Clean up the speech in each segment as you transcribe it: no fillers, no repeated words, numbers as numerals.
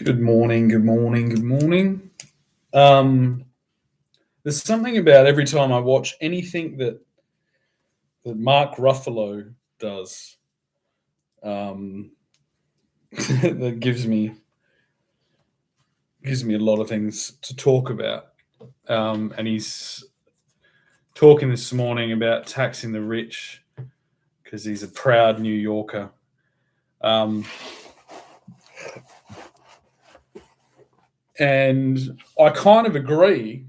Good morning, good morning, good morning. Um, there's something about every time I watch anything that Mark Ruffalo does um, that gives me a lot of things to talk about. And he's talking this morning about taxing the rich because he's a proud New Yorker. And I kind of agree,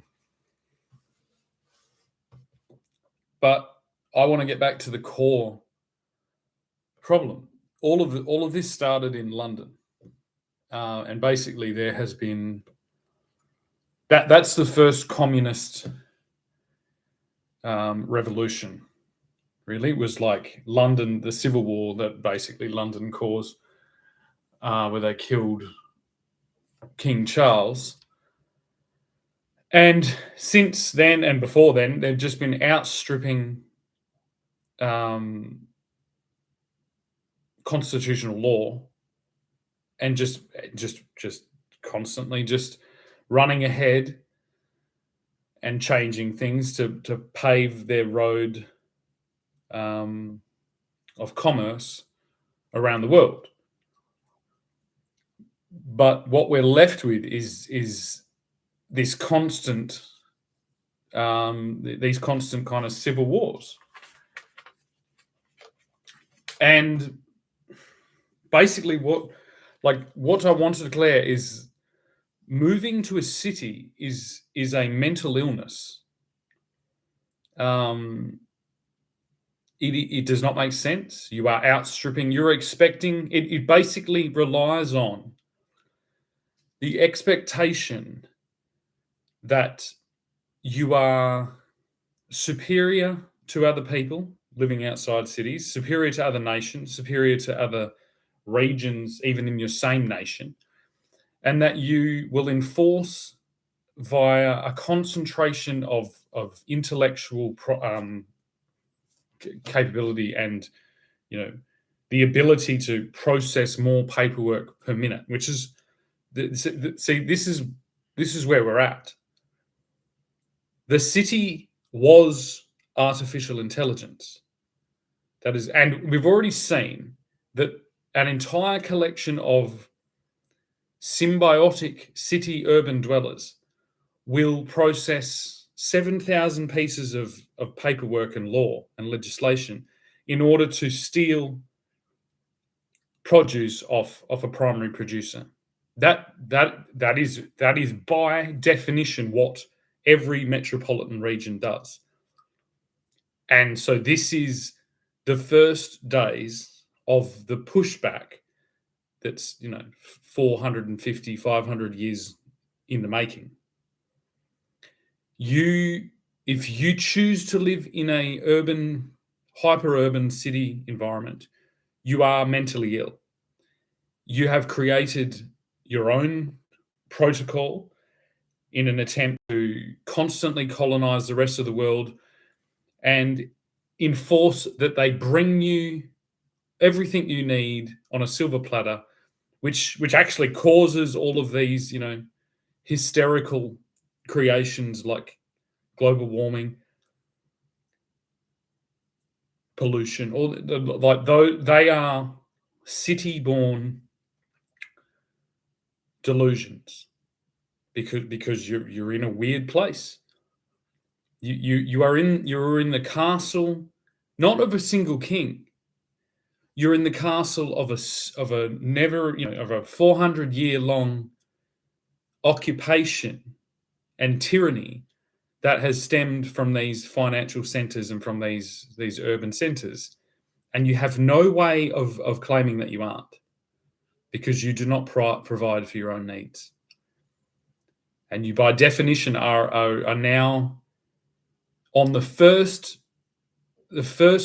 but I want to get back to the core problem. All of this started in London, and basically there has been that's the first communist revolution. Really, it was like London, the civil war that basically London caused, where they killed King Charles. And since then and before then, they've just been outstripping constitutional law and just constantly just running ahead and changing things to pave their road of commerce around the world. But what we're left with is this constant these constant kind of civil wars. And basically what I want to declare is moving to a city is a mental illness. It does not make sense. You are outstripping, you're expecting, it basically relies on the expectation that you are superior to other people living outside cities, superior to other nations, superior to other regions, even in your same nation, and that you will enforce via a concentration of intellectual capability and the ability to process more paperwork per minute, which is this is where we're at. The city was artificial intelligence. That is, and we've already seen that an entire collection of symbiotic city urban dwellers will process 7,000 pieces of paperwork and law and legislation in order to steal produce off a primary producer. That is by definition what every metropolitan region does. And so this is the first days of the pushback that's 450, 500 years in the making. If you choose to live in a urban, hyper-urban city environment, you are mentally ill. You have created your own protocol in an attempt to constantly colonize the rest of the world and enforce that they bring you everything you need on a silver platter, which actually causes all of these, hysterical creations like global warming, pollution, they are city-born delusions because you're in a weird place. You're in the castle, not of a single king. You're in the castle of a 400-year-long occupation and tyranny that has stemmed from these financial centers and from these urban centers, and you have no way of claiming that you aren't, because you do not provide for your own needs, and you by definition are now on the first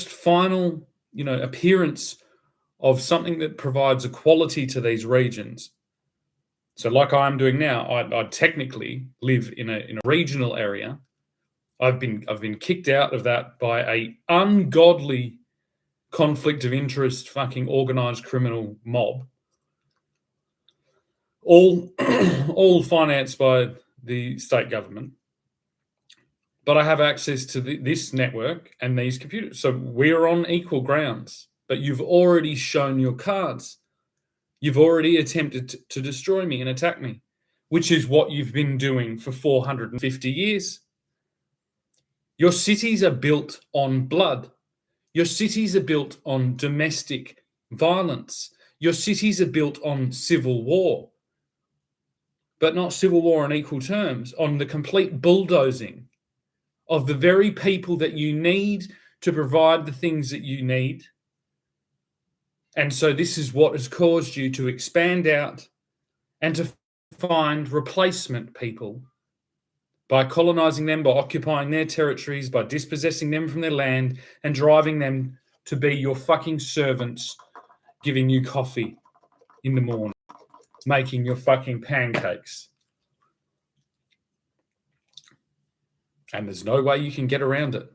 final appearance of something that provides equality to these regions. So like I'm doing now, I technically live in a regional area. I've been kicked out of that by a ungodly conflict of interest fucking organized criminal mob. all all financed by the state government. But I have access to this network and these computers. So we're on equal grounds, but you've already shown your cards. You've already attempted to destroy me and attack me, which is what you've been doing for 450 years. Your cities are built on blood. Your cities are built on domestic violence. Your cities are built on civil war, but not civil war on equal terms, on the complete bulldozing of the very people that you need to provide the things that you need. And so this is what has caused you to expand out and to find replacement people by colonizing them, by occupying their territories, by dispossessing them from their land and driving them to be your fucking servants, giving you coffee in the morning, making your fucking pancakes. And there's no way you can get around it.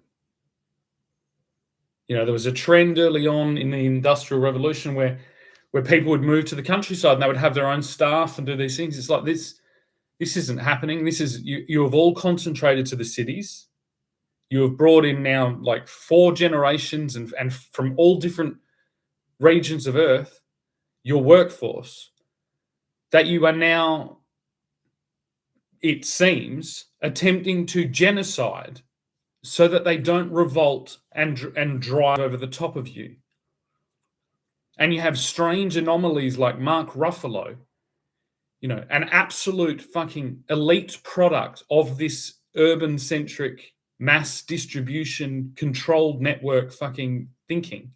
You know, there was a trend early on in the Industrial Revolution where people would move to the countryside and they would have their own staff and do these things. It's like this isn't happening. This is you have all concentrated to the cities. You have brought in now like 4 generations and from all different regions of Earth, your workforce, that you are now, it seems, attempting to genocide so that they don't revolt and drive over the top of you. And you have strange anomalies like Mark Ruffalo, you know, an absolute fucking elite product of this urban-centric mass distribution controlled network fucking thinking,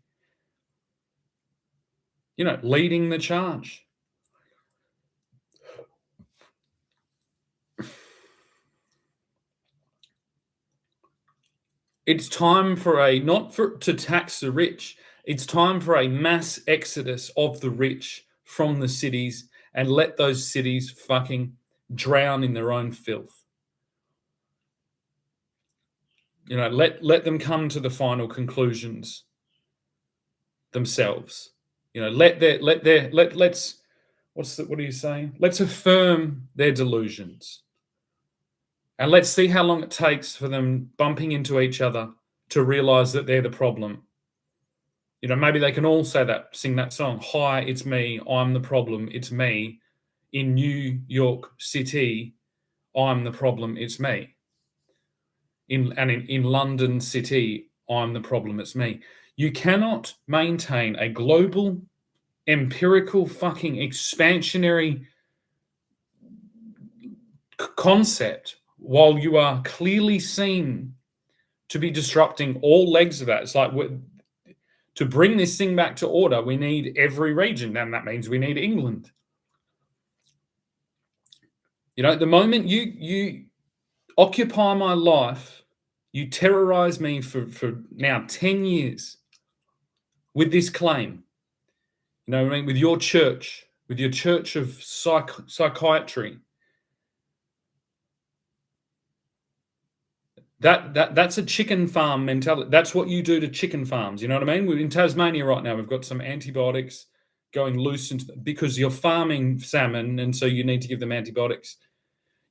you know, leading the charge. It's time for to tax the rich. It's time for a mass exodus of the rich from the cities and let those cities fucking drown in their own filth. You know, let them come to the final conclusions themselves. You know, let's what are you saying? Let's affirm their delusions. And let's see how long it takes for them bumping into each other to realize that they're the problem. You know, maybe they can all sing that song, "Hi, it's me, I'm the problem, it's me. In New York City, I'm the problem, it's me. In London City, I'm the problem, it's me." You cannot maintain a global, empirical, fucking expansionary concept while you are clearly seen to be disrupting all legs of that. It's like, to bring this thing back to order, we need every region, and that means we need England. You know, the moment you occupy my life, you terrorize me for now 10 years with this claim. You know what I mean? With your church of psychiatry. That's a chicken farm mentality. That's what you do to chicken farms. You know what I mean? We're in Tasmania right now. We've got some antibiotics going loose because you're farming salmon, and so you need to give them antibiotics.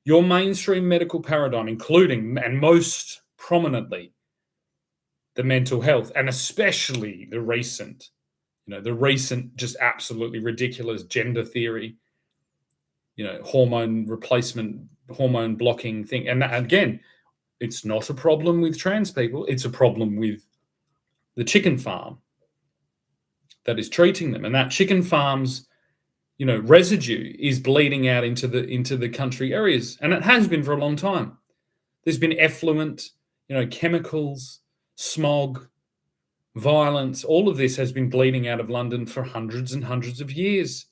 Your mainstream medical paradigm, including and most prominently the mental health, and especially the recent just absolutely ridiculous gender theory, you know, hormone replacement, hormone blocking thing. And that, again, it's not a problem with trans people. It's a problem with the chicken farm that is treating them. And that chicken farm's, you know, residue is bleeding out into the country areas. And it has been for a long time. There's been effluent, you know, chemicals, smog, violence. All of this has been bleeding out of London for hundreds and hundreds of years.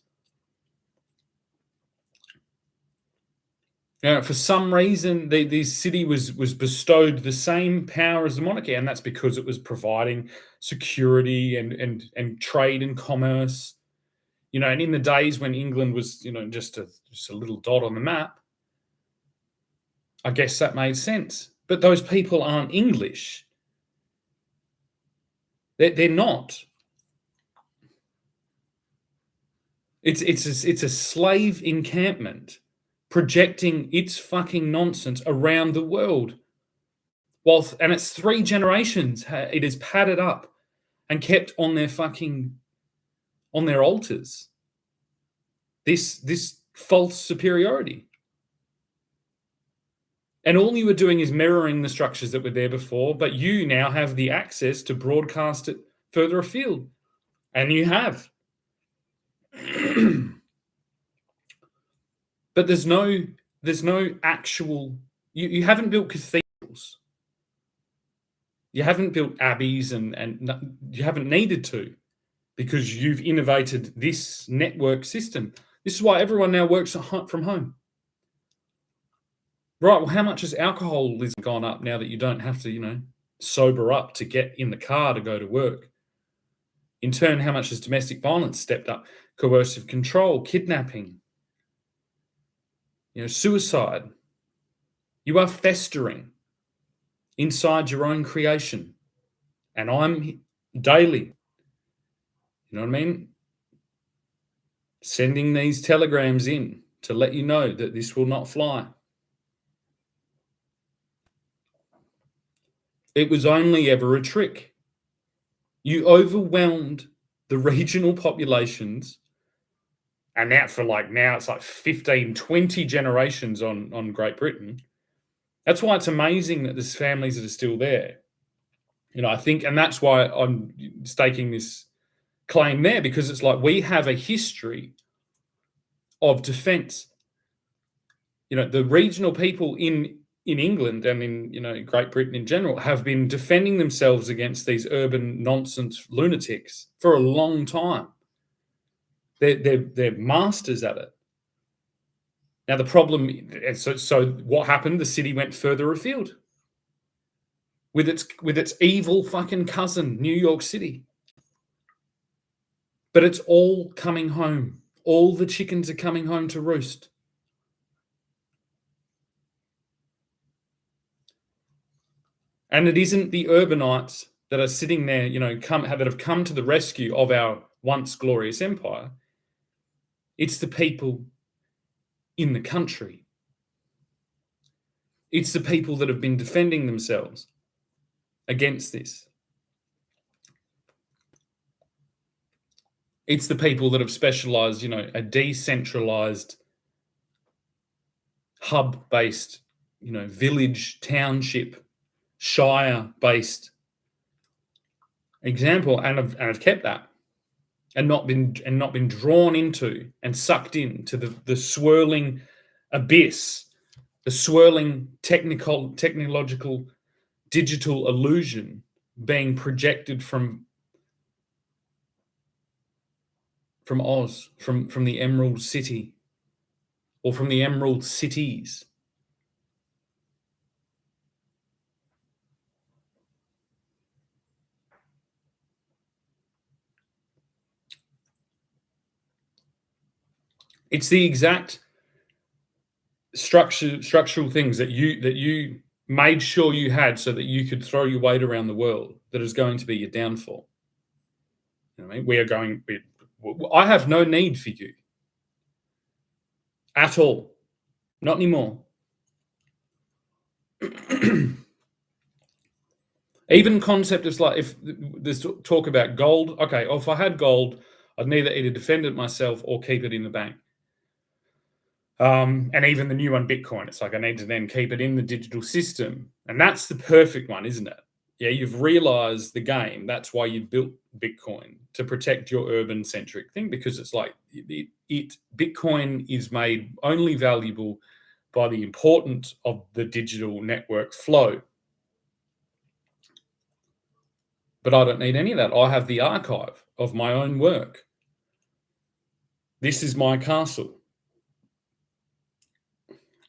Now, for some reason, the city was bestowed the same power as the monarchy, and that's because it was providing security and trade and commerce. You know, and in the days when England was, you know, just a little dot on the map, I guess that made sense. But those people aren't English. They're not. It's a slave encampment projecting its fucking nonsense around the world. And it's 3 generations it is padded up and kept on their altars. This false superiority. And all you were doing is mirroring the structures that were there before, but you now have the access to broadcast it further afield. And you have. But there's no actual, you haven't built cathedrals. You haven't built abbeys and you haven't needed to, because you've innovated this network system. This is why everyone now works from home. Right, well, how much has alcoholism gone up now that you don't have to, sober up to get in the car to go to work? In turn, how much has domestic violence stepped up? Coercive control, kidnapping, suicide. You are festering inside your own creation. And I'm daily, you know what I mean? Sending these telegrams in to let you know that this will not fly. It was only ever a trick. You overwhelmed the regional populations, and now it's like 15, 20 generations on Great Britain. That's why it's amazing that there's families that are still there. I think, and that's why I'm staking this claim there, because it's like we have a history of defense. The regional people in England and in Great Britain in general have been defending themselves against these urban nonsense lunatics for a long time. They're masters at it. Now the problem, so what happened? The city went further afield with its evil fucking cousin, New York City. But it's all coming home. All the chickens are coming home to roost. And it isn't the urbanites that are sitting there, that have come to the rescue of our once glorious empire. It's the people in the country. It's the people that have been defending themselves against this. It's the people that have specialized, a decentralized, hub-based, village, township, shire-based example, and have kept that, and not been drawn into and sucked into the swirling abyss, the swirling technological digital illusion being projected from Oz, from the Emerald City, or from the Emerald Cities. It's the exact structural things that you made sure you had so that you could throw your weight around the world that is going to be your downfall. You know what I mean? I have no need for you at all. Not anymore. Even concept is like, if there's talk about gold, okay, if I had gold, I'd either defend it myself or keep it in the bank. And even the new one, Bitcoin, it's like I need to then keep it in the digital system. And that's the perfect one, isn't it? Yeah, you've realized the game. That's why you built Bitcoin, to protect your urban-centric thing, because it's like Bitcoin is made only valuable by the importance of the digital network flow. But I don't need any of that. I have the archive of my own work. This is my castle.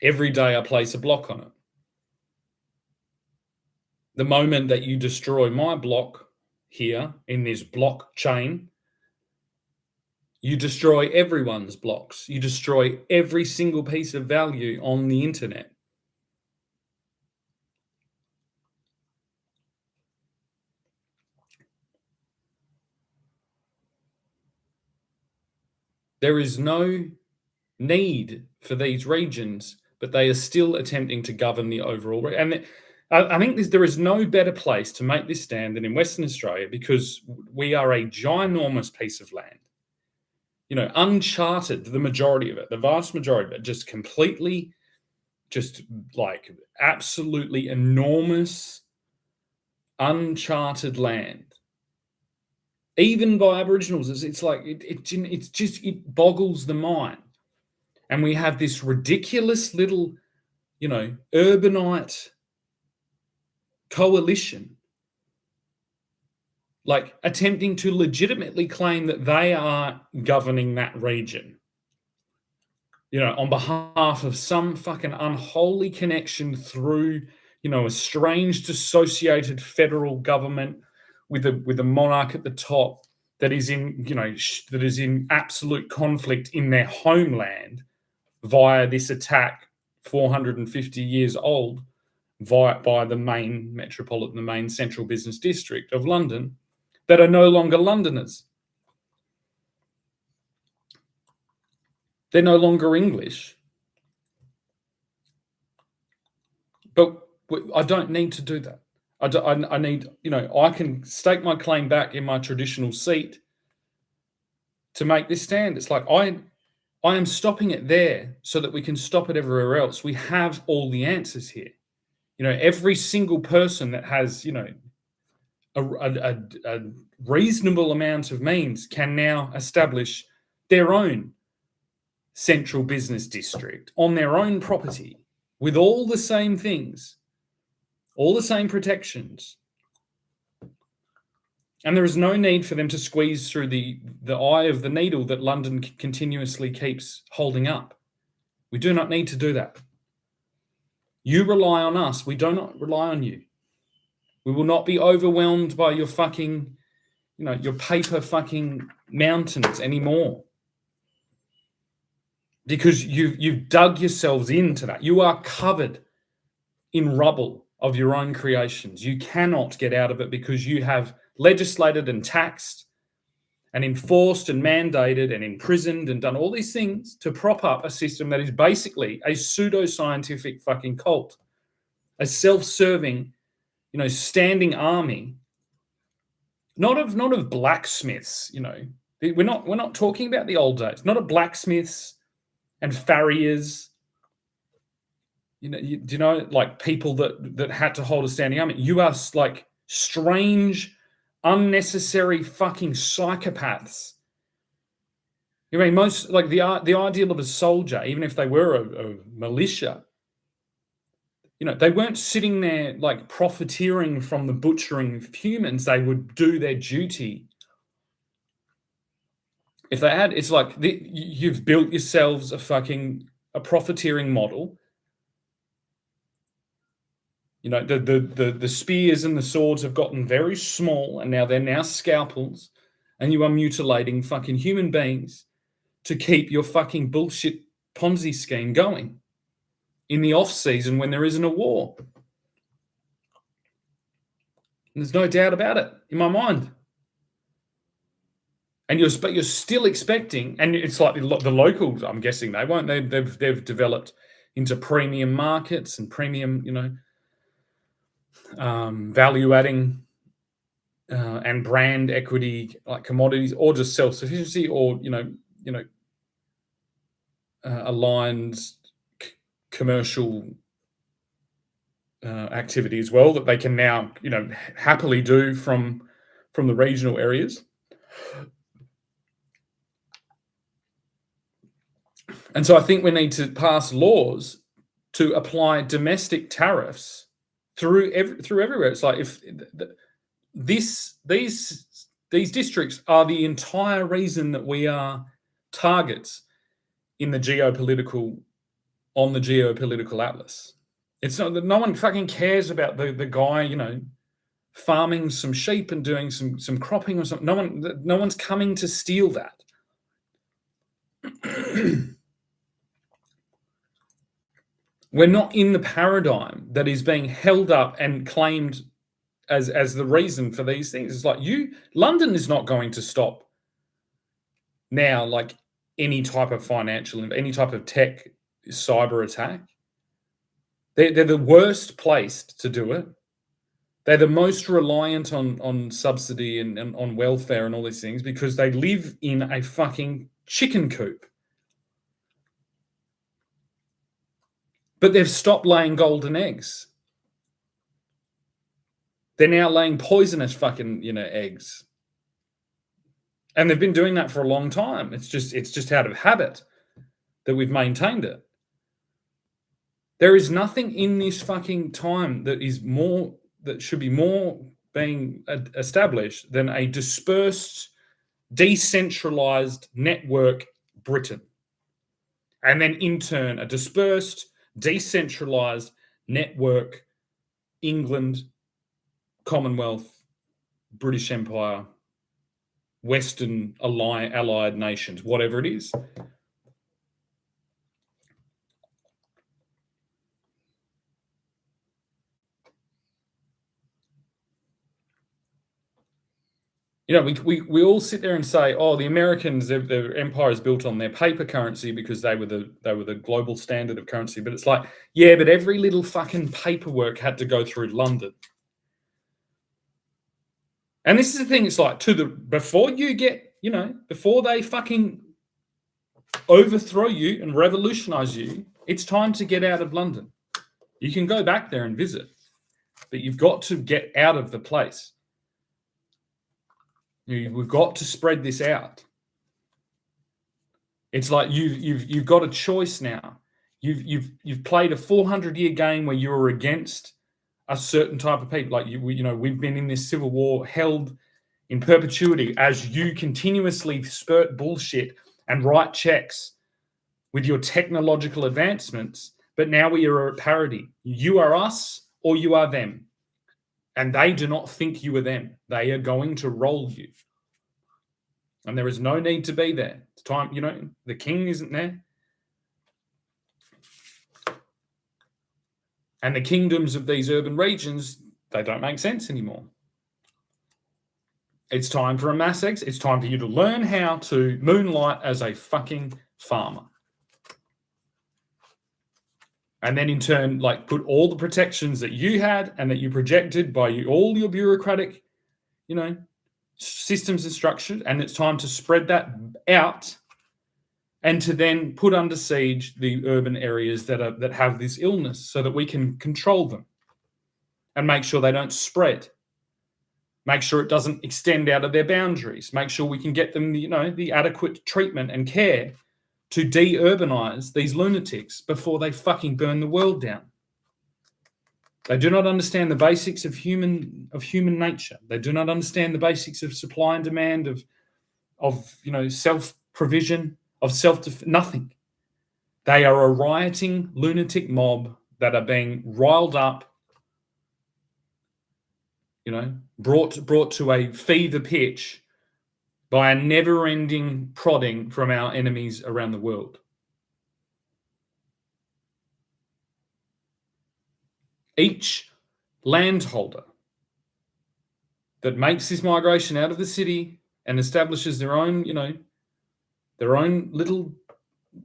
Every day I place a block on it. The moment that you destroy my block here in this blockchain, you destroy everyone's blocks. You destroy every single piece of value on the internet. There is no need for these regions, but they are still attempting to govern the overall. And I think there is no better place to make this stand than in Western Australia, because we are a ginormous piece of land. Uncharted, the majority of it, the vast majority of it, just completely, just like absolutely enormous, uncharted land. Even by Aboriginals, it's like it boggles the mind. And we have this ridiculous little, urbanite coalition, like attempting to legitimately claim that they are governing that region, on behalf of some fucking unholy connection through, a strange dissociated federal government with a monarch at the top that is in absolute conflict in their homeland via this attack 450 years old by the main central business district of London, that are no longer Londoners. They're no longer English. But I don't need to do that. I need, I can stake my claim back in my traditional seat to make this stand. It's like I am stopping it there so that we can stop it everywhere else. We have all the answers here. Every single person that has, a reasonable amount of means can now establish their own central business district on their own property with all the same things, all the same protections. And there is no need for them to squeeze through the eye of the needle that London continuously keeps holding up. We do not need to do that. You rely on us. We do not rely on you. We will not be overwhelmed by your fucking, your paper fucking mountains anymore. Because you've dug yourselves into that. You are covered in rubble of your own creations. You cannot get out of it because you have legislated and taxed and enforced and mandated and imprisoned and done all these things to prop up a system that is basically a pseudo-scientific fucking cult, a self-serving, standing army, not of blacksmiths. We're not talking about the old days, not of blacksmiths and farriers. Like people that had to hold a standing army. You are like strange, unnecessary fucking psychopaths. Most, like, the ideal of a soldier, even if they were a militia, they weren't sitting there like profiteering from the butchering of humans. They would do their duty. If they had, it's like you've built yourselves a profiteering model. The spears and the swords have gotten very small, and they're now scalpels, and you are mutilating fucking human beings to keep your fucking bullshit Ponzi scheme going in the off season when there isn't a war. And there's no doubt about it in my mind. And you're still expecting, and it's like the locals, I'm guessing they won't. They've developed into premium markets and premium, value adding and brand equity, like commodities, or just self-sufficiency, or aligned commercial activity as well, that they can now happily do from the regional areas. And so I think we need to pass laws to apply domestic tariffs through everywhere. It's like if these districts are the entire reason that we are targets on the geopolitical atlas. It's not that no one fucking cares about the guy, farming some sheep and doing some cropping or something. No one's coming to steal that. We're not in the paradigm that is being held up and claimed as the reason for these things. It's like London is not going to stop now, like any type of financial, any type of tech cyber attack. They're the worst placed to do it. They're the most reliant on subsidy and on welfare and all these things because they live in a fucking chicken coop. But they've stopped laying golden eggs. They're now laying poisonous fucking, eggs. And they've been doing that for a long time. It's just out of habit that we've maintained it. There is nothing in this fucking time that should be more being established than a dispersed, decentralized network Britain. And then in turn, a dispersed, decentralized network England, Commonwealth, British Empire, Western allied nations, whatever it is. We all sit there and say, "Oh, the Americans, their empire is built on their paper currency because they were the global standard of currency." But it's like, yeah, but every little fucking paperwork had to go through London. And this is the thing. It's like before you get, before they fucking overthrow you and revolutionize you, it's time to get out of London. You can go back there and visit, but you've got to get out of the place. We've got to spread this out. It's like you've got a choice now. You've played a 400-year game where you were against a certain type of people. Like we've been in this civil war held in perpetuity as you continuously spurt bullshit and write checks with your technological advancements. But now we are at parity. You are us or you are them. And they do not think you are them. They are going to roll you. And there is no need to be there. It's time, the king isn't there. And the kingdoms of these urban regions, they don't make sense anymore. It's time for a mass exit. It's time for you to learn how to moonlight as a fucking farmer. And then in turn, put all the protections that you had and that you projected by all your bureaucratic, systems and structures, and it's time to spread that out and to then put under siege the urban areas that have this illness so that we can control them and make sure they don't spread. Make sure it doesn't extend out of their boundaries. Make sure we can get them, the adequate treatment and care to de-urbanize these lunatics before they fucking burn the world down. They do not understand the basics of human nature. They do not understand the basics of supply and demand, of self-provision, of nothing. They are a rioting lunatic mob that are being riled up, brought to a fever pitch by a never-ending prodding from our enemies around the world. Each landholder that makes this migration out of the city and establishes their own, their own little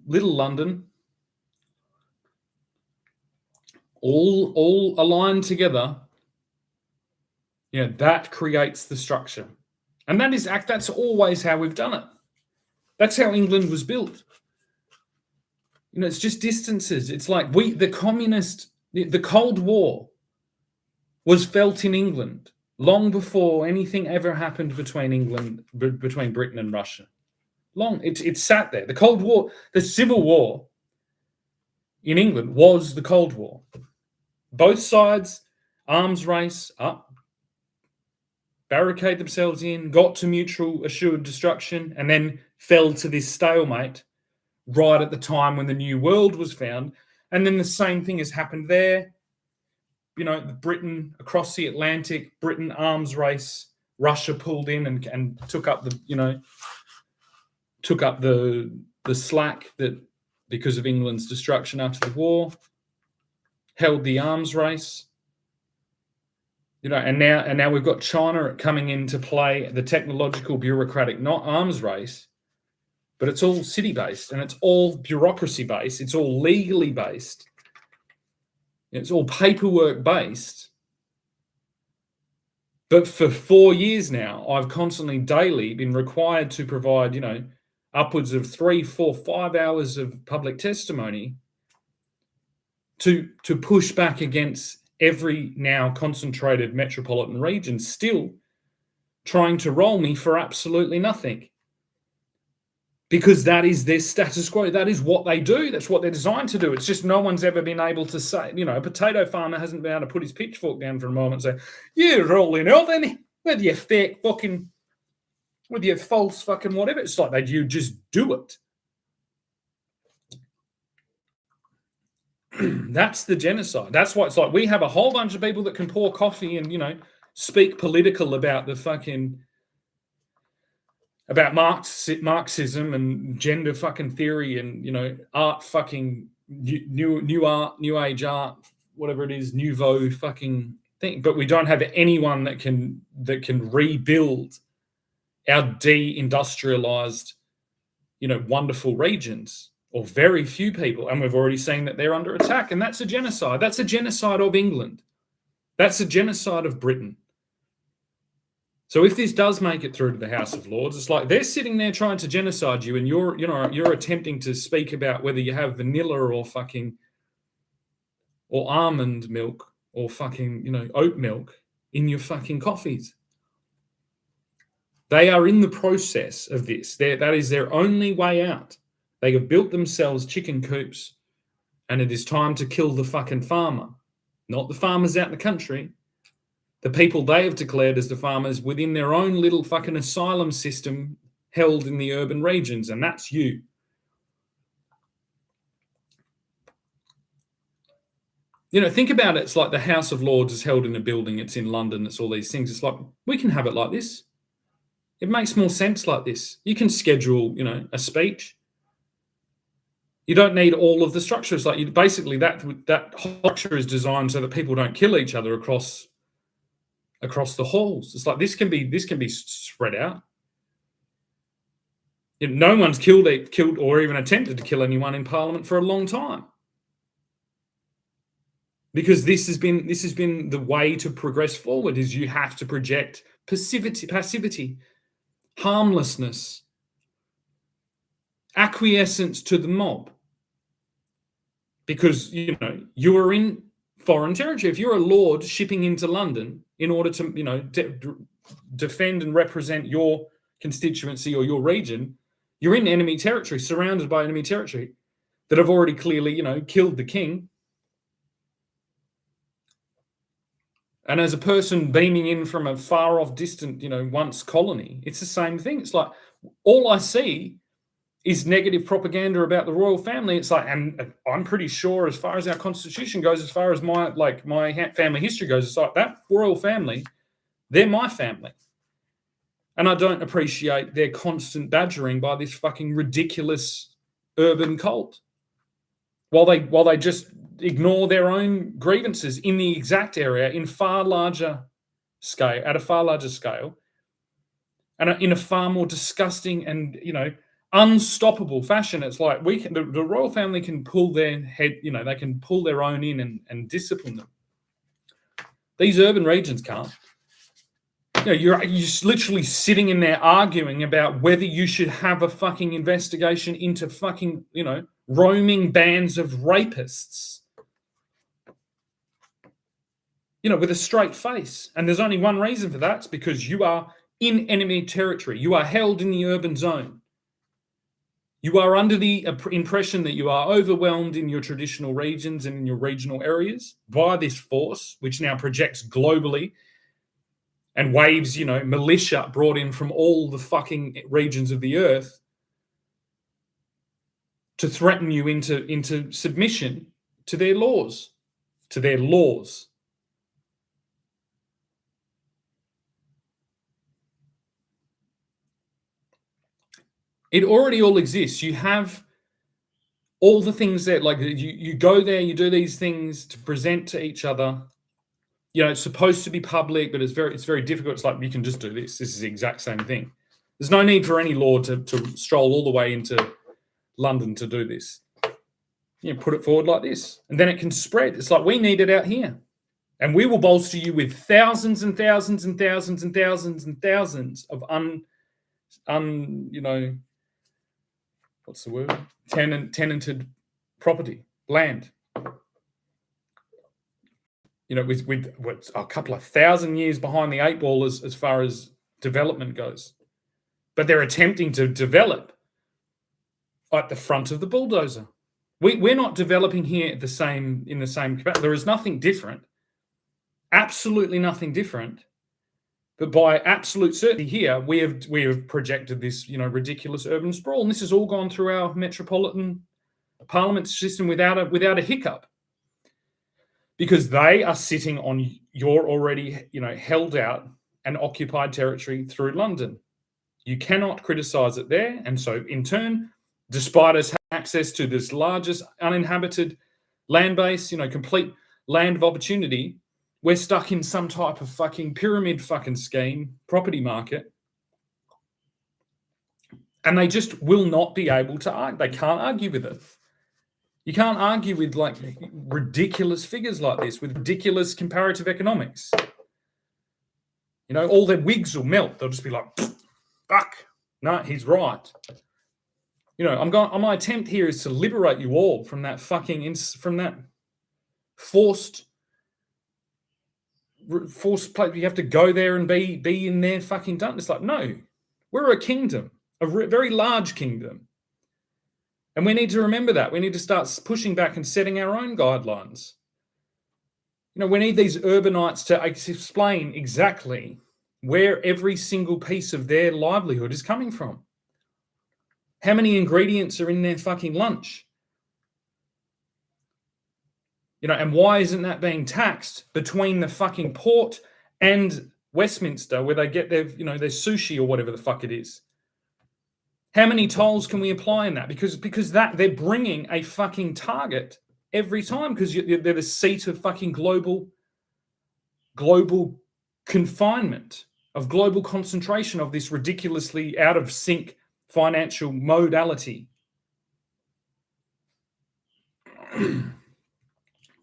London, all aligned together, that creates the structure. And that's always how we've done it. That's how England was built. It's just distances. It's like the Cold War was felt in England long before anything ever happened between Britain and Russia. It sat there. The Cold War, the Civil War in England was the Cold War. Both sides, arms race up, barricade themselves in, got to mutual assured destruction, and then fell to this stalemate right at the time when the New World was found. And then the same thing has happened there. Britain across the Atlantic, Britain arms race, Russia pulled in and took up the slack that because of England's destruction after the war, held the arms race. And now we've got China coming into play, the technological, bureaucratic, not arms race, but it's all city-based and it's all bureaucracy-based. It's all legally based. It's all paperwork-based. But for 4 years now, I've constantly, daily, been required to provide, upwards of 3, 4, 5 hours of public testimony to push back against every now concentrated metropolitan region still trying to roll me for absolutely nothing. Because that is their status quo. That is what they do. That's what they're designed to do. It's just no one's ever been able to say, a potato farmer hasn't been able to put his pitchfork down for a moment and say, you're rolling out then with your fake fucking, with your false fucking whatever. It's like you just do it. That's the genocide. That's what it's like. We have a whole bunch of people that can pour coffee and, speak political about the fucking, about Marxism and gender fucking theory and, art fucking, new art, new age art, whatever it is, nouveau fucking thing. But we don't have anyone that can rebuild our deindustrialized, wonderful regions. Or very few people, and we've already seen that they're under attack, and that's a genocide. That's a genocide of England. That's a genocide of Britain. So if this does make it through to the House of Lords, it's like they're sitting there trying to genocide you, and you're attempting to speak about whether you have vanilla or fucking or almond milk or fucking oat milk in your fucking coffees. They are in the process of this. That is their only way out. They have built themselves chicken coops, and it is time to kill the fucking farmer. Not the farmers out in the country. The people they have declared as the farmers within their own little fucking asylum system held in the urban regions, and that's you. Think about it. It's like the House of Lords is held in a building. It's in London. It's all these things. It's like, we can have it like this. It makes more sense like this. You can schedule, a speech. You don't need all of the structures. Like basically, that structure is designed so that people don't kill each other across the halls. It's like this can be spread out. No one's killed or even attempted to kill anyone in Parliament for a long time, because this has been the way to progress forward. Is you have to project passivity, harmlessness, acquiescence to the mob. Because, you are in foreign territory. If you're a lord shipping into London in order to, defend and represent your constituency or your region, you're in enemy territory, surrounded by enemy territory that have already clearly, killed the king. And as a person beaming in from a far off distant, once colony, it's the same thing. It's like, all I see is negative propaganda about the royal family. It's like, and I'm pretty sure, as far as our constitution goes, as far as my family history goes, it's like that royal family, they're my family. And I don't appreciate their constant badgering by this fucking ridiculous urban cult. While they just ignore their own grievances in the exact area at a far larger scale, and in a far more disgusting and, unstoppable fashion. It's like the royal family can pull their head, they can pull their own in and discipline them. These urban regions can't. You're just literally sitting in there arguing about whether you should have a fucking investigation into fucking, roaming bands of rapists. With a straight face. And there's only one reason for that. It's because you are in enemy territory. You are held in the urban zone. You are under the impression that you are overwhelmed in your traditional regions and in your regional areas by this force, which now projects globally and waves, militia brought in from all the fucking regions of the earth to threaten you into submission to their laws. It already all exists. You have all the things that, like, you go there, you do these things to present to each other. It's supposed to be public, but it's very difficult. It's like, you can just do this. This is the exact same thing. There's no need for any law to stroll all the way into London to do this. You put it forward like this, and then it can spread. It's like, we need it out here. And we will bolster you with thousands and thousands and thousands and thousands and thousands of what's the word? Tenanted property, land. With what's a couple of thousand years behind the eight ball as far as development goes. But they're attempting to develop at the front of the bulldozer. We're not developing here in the same capacity. There is nothing different. Absolutely nothing different. But by absolute certainty here, we have projected this, ridiculous urban sprawl. And this has all gone through our metropolitan parliament system without a hiccup. Because they are sitting on your already, held out and occupied territory through London. You cannot criticize it there. And so in turn, despite us having access to this largest uninhabited land base, complete land of opportunity, we're stuck in some type of fucking pyramid fucking scheme, property market. And they just will not be able to argue. They can't argue with it. You can't argue with like ridiculous figures like this, with ridiculous comparative economics. All their wigs will melt. They'll just be like, fuck, no, he's right. My attempt here is to liberate you all from that forced place. You have to go there and be in their fucking done. It's like, no, we're a kingdom, a very large kingdom. And we need to remember that. We need to start pushing back and setting our own guidelines. We need these urbanites to explain exactly where every single piece of their livelihood is coming from. How many ingredients are in their fucking lunch? And why isn't that being taxed between the fucking port and Westminster, where they get their sushi or whatever the fuck it is? How many tolls can we apply in that? Because that they're bringing a fucking target every time, because they're the seat of fucking global confinement, of global concentration of this ridiculously out of sync financial modality.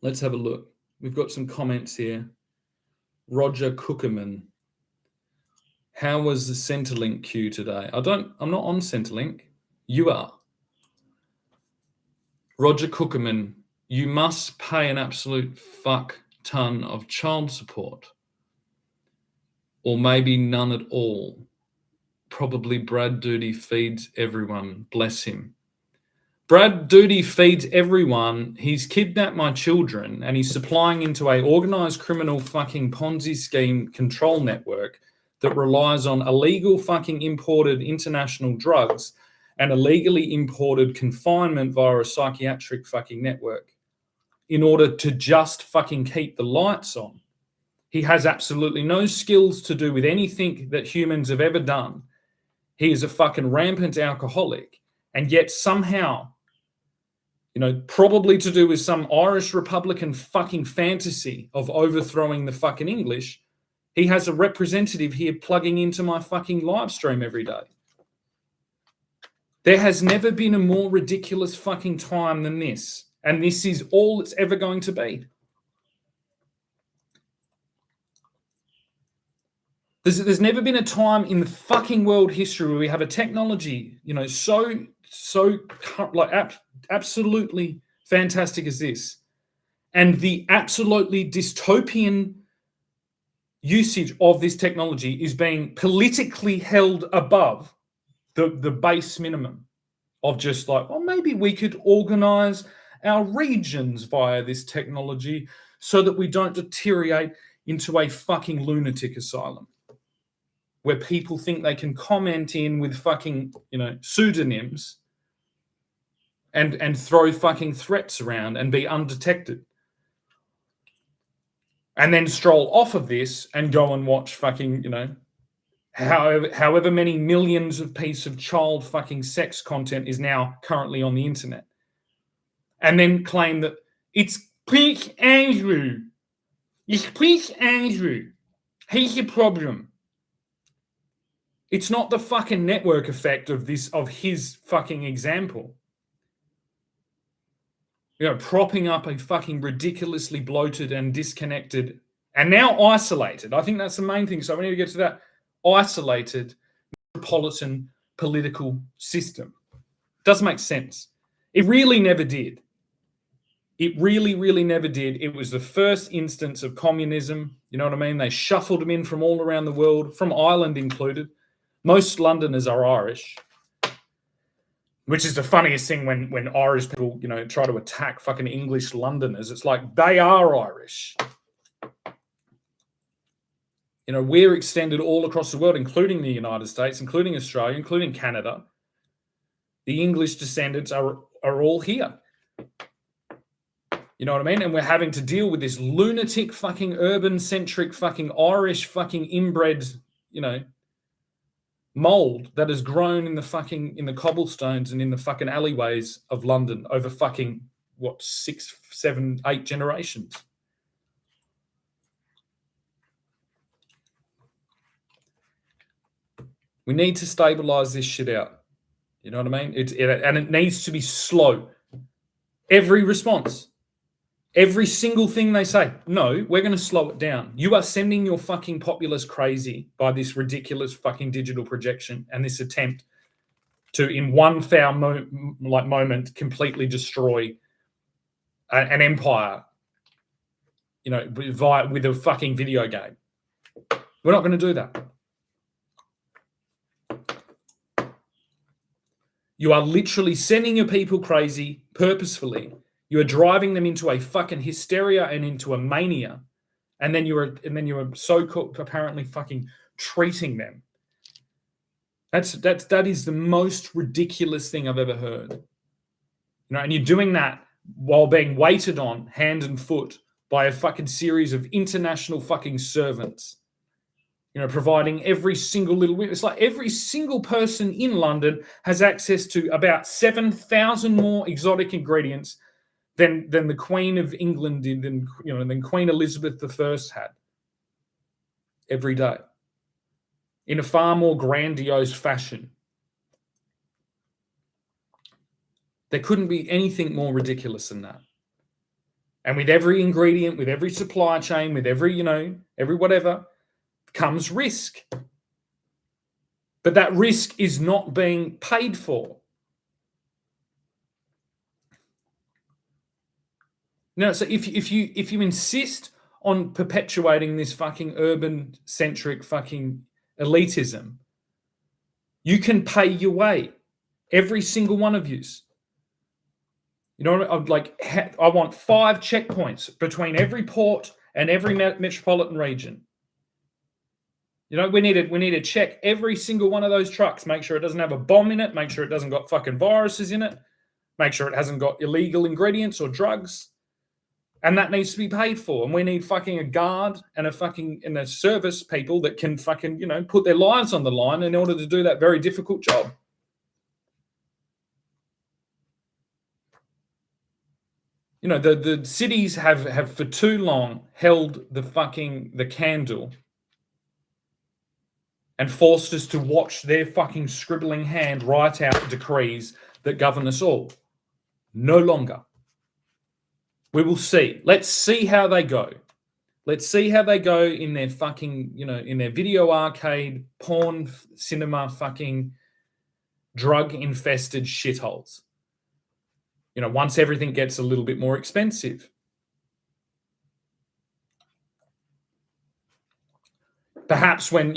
Let's have a look. We've got some comments here. Roger Cookerman. How was the Centrelink queue today? I'm not on Centrelink. You are. Roger Cookerman, you must pay an absolute fuck ton of child support. Or maybe none at all. Probably Brad Doody feeds everyone. Bless him. Brad Doody feeds everyone. He's kidnapped my children and he's supplying into a organised criminal fucking Ponzi scheme control network that relies on illegal fucking imported international drugs and illegally imported confinement via a psychiatric fucking network in order to just fucking keep the lights on. He has absolutely no skills to do with anything that humans have ever done. He is a fucking rampant alcoholic, and yet somehow, probably to do with some Irish Republican fucking fantasy of overthrowing the fucking English, he has a representative here plugging into my fucking live stream every day. There has never been a more ridiculous fucking time than this, and this is all it's ever going to be. There's never been a time in the fucking world history where we have a technology, so like absolutely fantastic as this, and the absolutely dystopian usage of this technology is being politically held above the base minimum of just like, well, maybe we could organize our regions via this technology so that we don't deteriorate into a fucking lunatic asylum where people think they can comment in with fucking, pseudonyms and throw fucking threats around and be undetected. And then stroll off of this and go and watch fucking, however many millions of pieces of child fucking sex content is now currently on the internet. And then claim that it's Prince Andrew. It's Prince Andrew. He's the problem. It's not the fucking network effect of his fucking example. Propping up a fucking ridiculously bloated and disconnected and now isolated. I think that's the main thing. So we need to get to that isolated metropolitan political system. Doesn't make sense. It really never did. It really, really never did. It was the first instance of communism. You know what I mean? They shuffled them in from all around the world, from Ireland included. Most Londoners are Irish, which is the funniest thing when Irish people, try to attack fucking English Londoners. It's like, they are Irish. We're extended all across the world, including the United States, including Australia, including Canada. The English descendants are all here. You know what I mean? And we're having to deal with this lunatic fucking urban-centric fucking Irish fucking inbred, mold that has grown in the cobblestones and in the fucking alleyways of London over fucking, 6, 7, 8 generations. We need to stabilize this shit out. You know what I mean? It needs to be slow. Every response, every single thing they say, no, we're going to slow it down. You are sending your fucking populace crazy by this ridiculous fucking digital projection and this attempt to, in one foul moment, completely destroy an empire, with a fucking video game. We're not going to do that. You are literally sending your people crazy purposefully. You are driving them into a fucking hysteria and into a mania, and then you are so-called apparently fucking treating them. That is the most ridiculous thing I've ever heard. And you're doing that while being waited on hand and foot by a fucking series of international fucking servants. Providing every single little... It's like every single person in London has access to about 7,000 more exotic ingredients than the Queen of England did, than Queen Elizabeth I had every day, in a far more grandiose fashion. There couldn't be anything more ridiculous than that. And with every ingredient, with every supply chain, with every whatever, comes risk. But that risk is not being paid for. No, so if you insist on perpetuating this fucking urban-centric fucking elitism, you can pay your way. Every single one of yous. You know what I mean? I want 5 checkpoints between every port and every metropolitan region. We need to check every single one of those trucks, make sure it doesn't have a bomb in it, make sure it doesn't got fucking viruses in it, make sure it hasn't got illegal ingredients or drugs. And that needs to be paid for. And we need fucking a guard and a service people that can fucking, put their lives on the line in order to do that very difficult job. The cities have for too long held the candle and forced us to watch their fucking scribbling hand write out decrees that govern us all. No longer. We will see. Let's see how they go. Let's see how they go in their fucking, in their video arcade, porn cinema fucking drug-infested shitholes. Once everything gets a little bit more expensive. Perhaps when,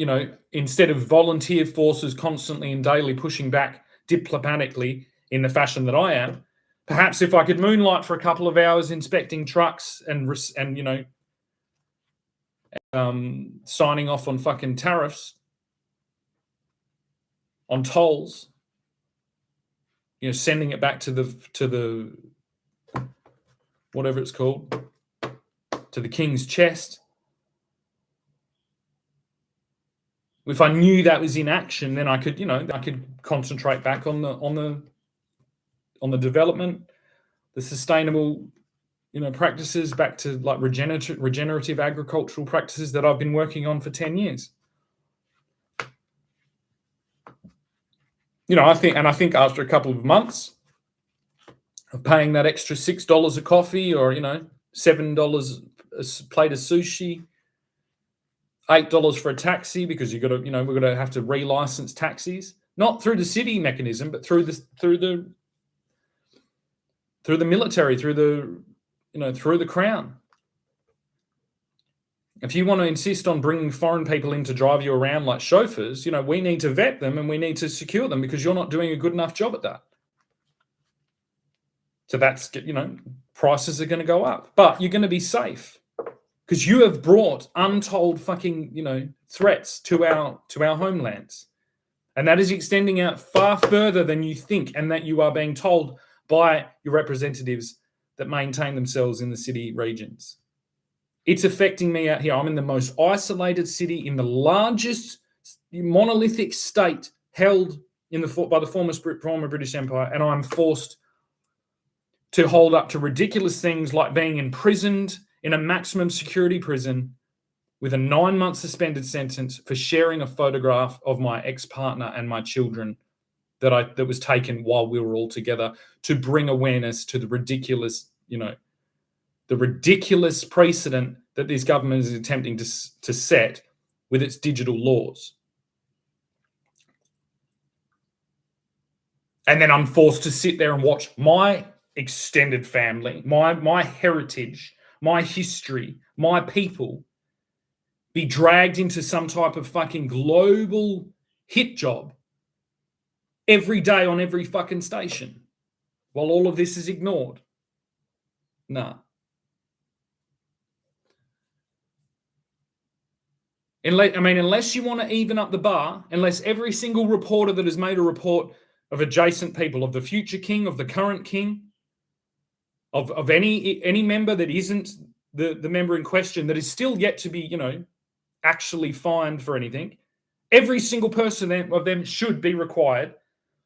instead of volunteer forces constantly and daily pushing back diplomatically in the fashion that I am, perhaps if I could moonlight for a couple of hours inspecting trucks and signing off on fucking tariffs, on tolls, sending it back to the whatever it's called, to the king's chest. If I knew that was in action, then I could concentrate back on the development, the sustainable, practices, back to like regenerative agricultural practices that I've been working on for 10 years. I think after a couple of months of paying that extra $6 a coffee, or $7 a plate of sushi, $8 for a taxi, because we're going to have to relicense taxis, not through the city mechanism, but through the military, through the crown. If you want to insist on bringing foreign people in to drive you around like chauffeurs, we need to vet them and we need to secure them, because you're not doing a good enough job at that. So that's, prices are going to go up, but you're going to be safe because you have brought untold fucking, threats to our homelands. And that is extending out far further than you think, and that you are being told by your representatives that maintain themselves in the city regions. It's affecting me out here. I'm in the most isolated city in the largest monolithic state held by the former British Empire, and I'm forced to hold up to ridiculous things like being imprisoned in a maximum security prison with a 9-month suspended sentence for sharing a photograph of my ex-partner and my children that was taken while we were all together, to bring awareness to the ridiculous precedent that this government is attempting to set with its digital laws. And then I'm forced to sit there and watch my extended family, my heritage, my history, my people be dragged into some type of fucking global hit job every day on every fucking station, while all of this is ignored. Nah. Unless you want to even up the bar, unless every single reporter that has made a report of adjacent people, of the future king, of the current king, of any member that isn't the member in question, that is still yet to be, actually fined for anything, every single person of them should be required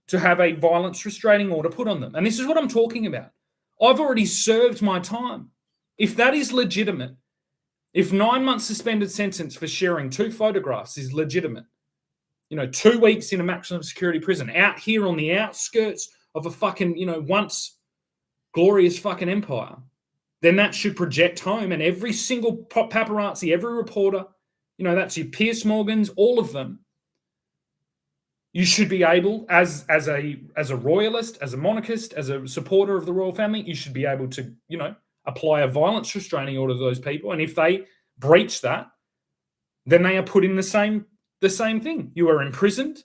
to have a violence restraining order put on them. And this is what I'm talking about. I've already served my time. If that is legitimate, if 9-month suspended sentence for sharing 2 photographs is legitimate, 2 weeks in a maximum security prison out here on the outskirts of a fucking, once glorious fucking empire, then that should project home. And every single paparazzi, every reporter, that's your Piers Morgans, all of them, you should be able, as a royalist, as a monarchist, as a supporter of the royal family, you should be able to, apply a violence restraining order to those people. And if they breach that, then they are put in the same thing. You are imprisoned.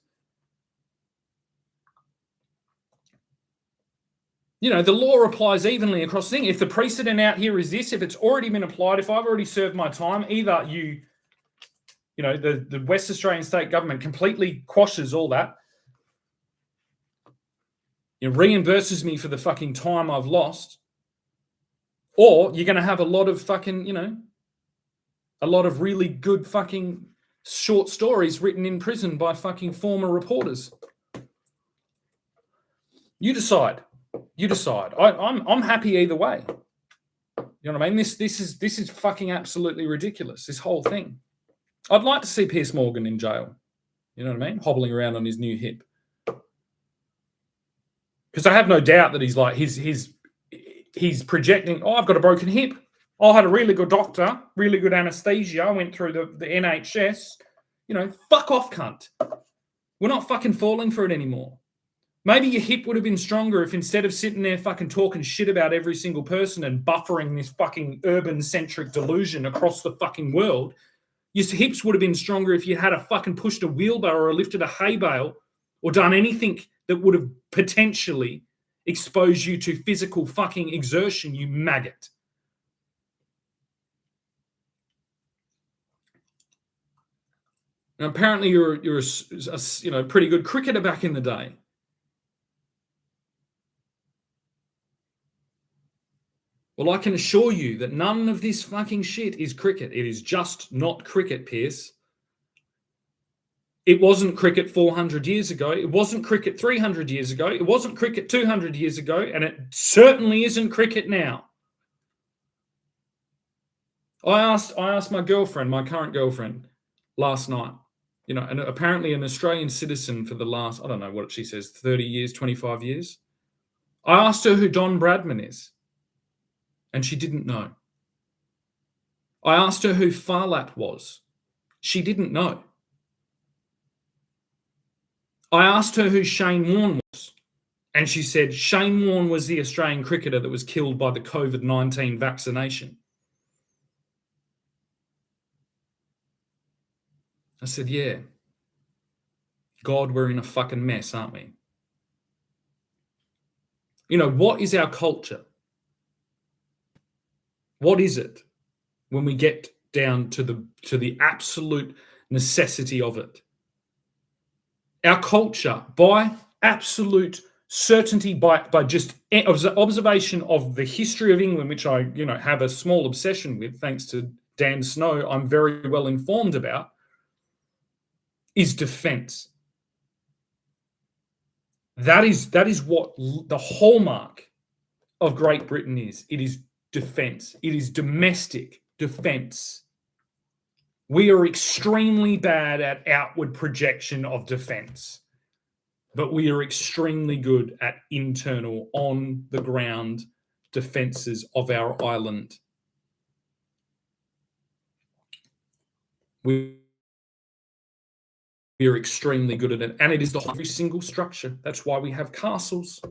The law applies evenly across the thing. If the precedent out here is this, if it's already been applied, if I've already served my time, either the West Australian state government completely quashes all that, reimburses me for the fucking time I've lost, or you're going to have a lot of fucking, a lot of really good fucking short stories written in prison by fucking former reporters. You decide. I'm happy either way. You know what I mean? This is fucking absolutely ridiculous, this whole thing. I'd like to see Piers Morgan in jail. You know what I mean? Hobbling around on his new hip. Because I have no doubt that he's projecting, I've got a broken hip. I had a really good doctor, really good anesthesia. I went through the NHS. Fuck off, cunt. We're not fucking falling for it anymore. Maybe your hip would have been stronger if, instead of sitting there fucking talking shit about every single person and buffering this fucking urban-centric delusion across the fucking world, your hips would have been stronger if you had fucking pushed a wheelbarrow or lifted a hay bale or done anything that would have potentially exposed you to physical fucking exertion, you maggot. And apparently you're a pretty good cricketer back in the day. Well, I can assure you that none of this fucking shit is cricket. It is just not cricket, Piers. It wasn't cricket 400 years ago. It wasn't cricket 300 years ago. It wasn't cricket 200 years ago. And it certainly isn't cricket now. I asked my girlfriend, my current girlfriend, last night, and apparently an Australian citizen for the last, I don't know what she says, 30 years, 25 years. I asked her who Don Bradman is, and she didn't know. I asked her who Farlat was. She didn't know. I asked her who Shane Warne was, and she said Shane Warne was the Australian cricketer that was killed by the COVID-19 vaccination. I said, yeah. God, we're in a fucking mess, aren't we? What is our culture? What is it when we get down to the absolute necessity of it? Our culture, by absolute certainty, by just observation of the history of England, which I have a small obsession with, thanks to Dan Snow, I'm very well informed about, is defence. That is what the hallmark of Great Britain is. It is defence. It is domestic defence. We are extremely bad at outward projection of defence, but we are extremely good at internal, on the ground defences of our island. We are extremely good at it, and it is the every single structure. That's why we have castles.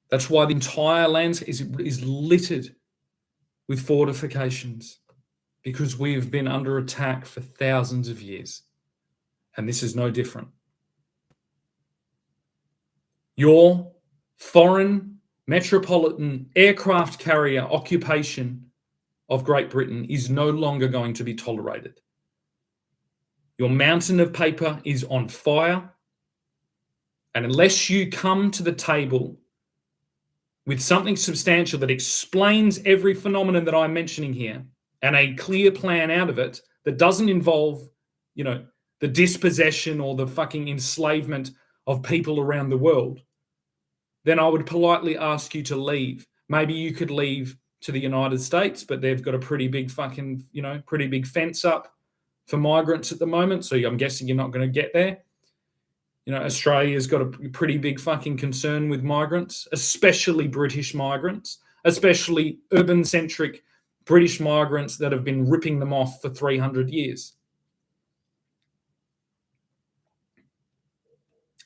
That's why the entire landscape is littered with fortifications, because we've been under attack for thousands of years, and this is no different. Your foreign metropolitan aircraft carrier occupation of Great Britain is no longer going to be tolerated. Your mountain of paper is on fire, and unless you come to the table with something substantial that explains every phenomenon that I'm mentioning here, and a clear plan out of it that doesn't involve, the dispossession or the fucking enslavement of people around the world, then I would politely ask you to leave. Maybe you could leave to the United States, but they've got a pretty big fucking, pretty big fence up for migrants at the moment. So I'm guessing you're not going to get there. Australia's got a pretty big fucking concern with migrants, especially British migrants, especially urban-centric British migrants that have been ripping them off for 300 years.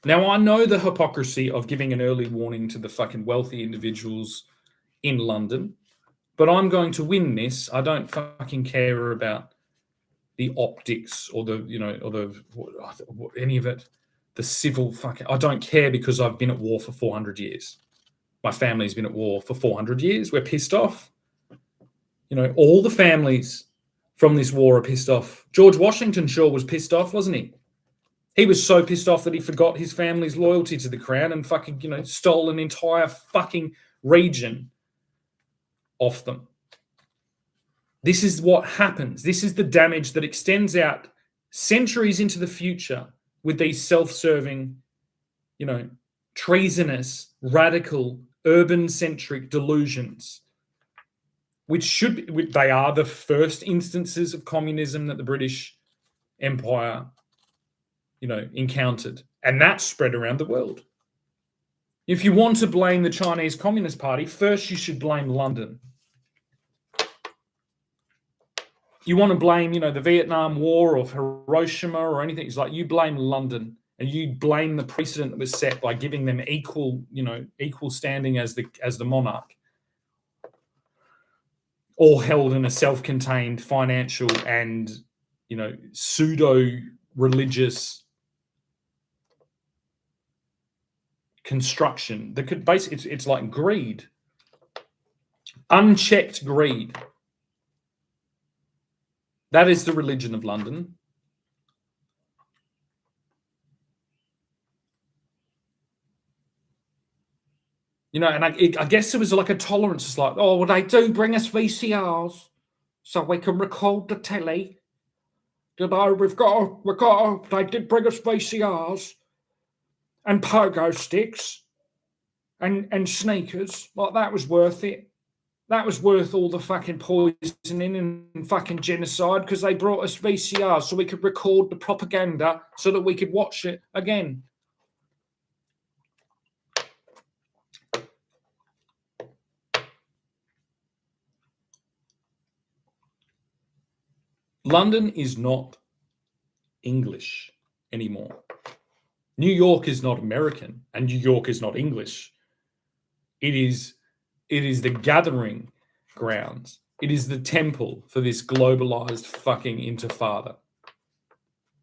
Now, I know the hypocrisy of giving an early warning to the fucking wealthy individuals in London, but I'm going to win this. I don't fucking care about the optics or any of it. The civil fucking, I don't care, because I've been at war for 400 years. My family's been at war for 400 years. We're pissed off. All the families from this war are pissed off. George Washington sure was pissed off, wasn't he? He was so pissed off that he forgot his family's loyalty to the crown and fucking, stole an entire fucking region off them. This is what happens. This is the damage that extends out centuries into the future with these self-serving, treasonous, radical, urban-centric delusions, they are the first instances of communism that the British Empire, encountered, and that spread around the world. If you want to blame the Chinese Communist Party, first you should blame London. You want to blame, the Vietnam War or Hiroshima or anything. It's like you blame London, and you blame the precedent that was set by giving them equal standing as the monarch, all held in a self-contained financial and, pseudo-religious construction that could basically, it's like greed, unchecked greed. That is the religion of London. And I guess there was like a tolerance. It's like, oh, well, they do bring us VCRs so we can record the telly. They did bring us VCRs and pogo sticks and sneakers. Like, that was worth it. That was worth all the fucking poisoning and fucking genocide because they brought us VCRs so we could record the propaganda so that we could watch it again. London is not English anymore. New York is not American, and New York is not English. It is the gathering grounds. It is the temple for this globalized fucking intifada.